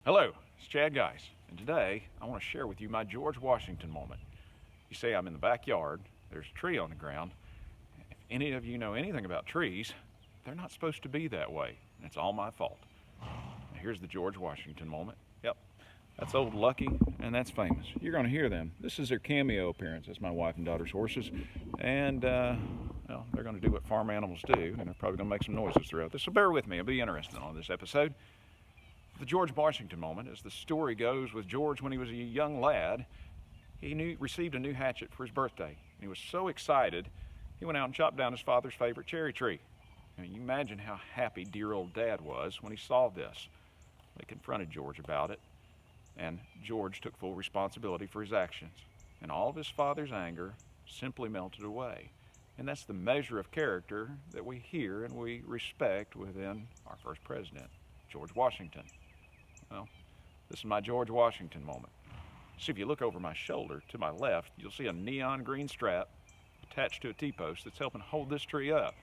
Hello, it's Chad Geis, and today I want to share with you my George Washington moment. You say I'm in the backyard, there's a tree on the ground. If any of you know anything about trees, they're not supposed to be that way, and it's all my fault. Now here's the George Washington moment. Yep, that's Old Lucky, and that's Famous. You're going to hear them. This is their cameo appearance. That's my wife and daughter's horses, and well, they're going to do what farm animals do, and they're probably going to make some noises throughout this, so bear with me. It'll be interesting on this episode. The George Washington moment, as the story goes, with George when he was a young lad, he received a new hatchet for his birthday. And he was so excited, he went out and chopped down his father's favorite cherry tree. I mean, you imagine how happy dear old Dad was when he saw this. They confronted George about it, and George took full responsibility for his actions. And all of his father's anger simply melted away. And that's the measure of character that we hear and we respect within our first president, George Washington. Well, this is my George Washington moment. See, if you look over my shoulder to my left, you'll see a neon green strap attached to a T-post that's helping hold this tree up.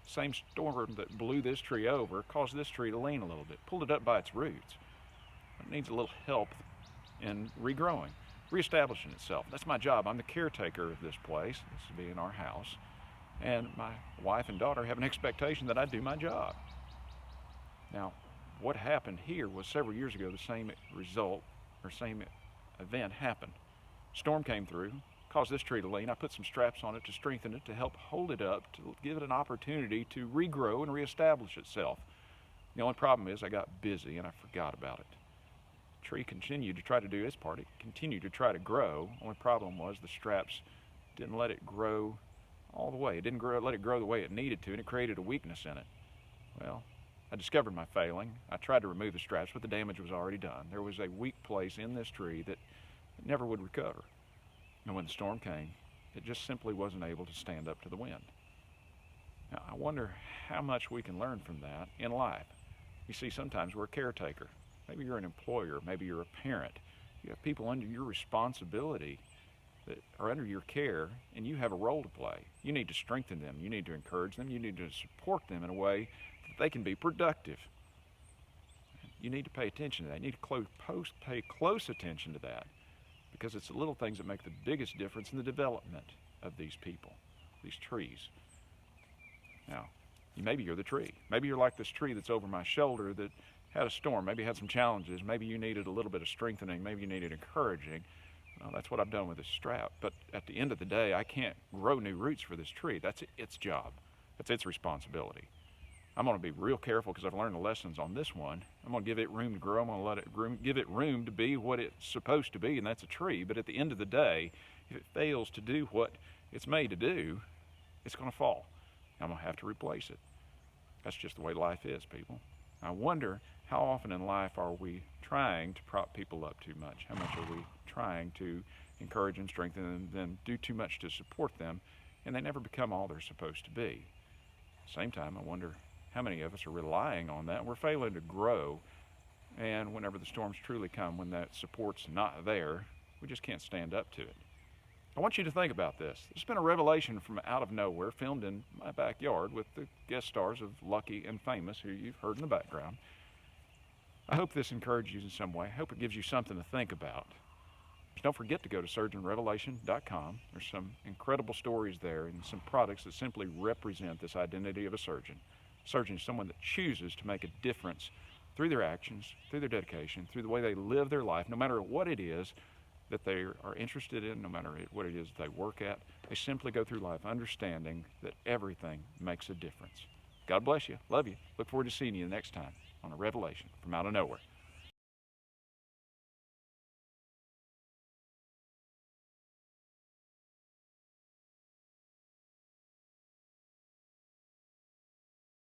The same storm that blew this tree over caused this tree to lean a little bit, pulled it up by its roots. It needs a little help in regrowing, reestablishing itself. That's my job. I'm the caretaker of this place. This will be in our house. And my wife and daughter have an expectation that I do my job. Now, what happened here was several years ago, the same event happened. Storm came through, caused this tree to lean. I put some straps on it to strengthen it, to help hold it up, to give it an opportunity to regrow and reestablish itself. The only problem is I got busy and I forgot about it. The tree continued to try to do its part. It continued to try to grow. The only problem was the straps didn't let it grow all the way. It didn't let it grow the way it needed to, and it created a weakness in it. Well, I discovered my failing. I tried to remove the straps, but the damage was already done. There was a weak place in this tree that never would recover. And when the storm came, it just simply wasn't able to stand up to the wind. Now, I wonder how much we can learn from that in life. You see, sometimes we're a caretaker. Maybe you're an employer, maybe you're a parent. You have people under your responsibility that are under your care, and you have a role to play. You need to strengthen them. You need to encourage them. You need to support them in a way that they can be productive. You need to pay attention to that. You need to pay close attention to that, because it's the little things that make the biggest difference in the development of these people, these trees. Now, maybe you're the tree. Maybe you're like this tree that's over my shoulder that had a storm, maybe had some challenges, maybe you needed a little bit of strengthening, maybe you needed encouraging. Well, that's what I've done with this strap. But at the end of the day, I can't grow new roots for this tree. That's its job. That's its responsibility. I'm going to be real careful because I've learned the lessons on this one. I'm going to give it room to grow. I'm going to give it room to be what it's supposed to be, and that's a tree. But at the end of the day, if it fails to do what it's made to do, it's going to fall. I'm going to have to replace it. That's just the way life is, people. I wonder how often in life are we trying to prop people up too much? How much are we trying to encourage and strengthen and then do too much to support them, and they never become all they're supposed to be? At the same time, I wonder how many of us are relying on that, and we're failing to grow, and whenever the storms truly come, when that support's not there, we just can't stand up to it. I want you to think about this. It's been a revelation from out of nowhere, filmed in my backyard with the guest stars of Lucky and Famous, who you've heard in the background. I hope this encourages you in some way. I hope it gives you something to think about. Don't forget to go to surgeonrevelation.com. There's some incredible stories there and some products that simply represent this identity of a surgeon. A surgeon is someone that chooses to make a difference through their actions, through their dedication, through the way they live their life, no matter what it is that they are interested in, no matter what it is that they work at. They simply go through life understanding that everything makes a difference. God bless you. Love you. Look forward to seeing you next time on A Revelation from Out of Nowhere.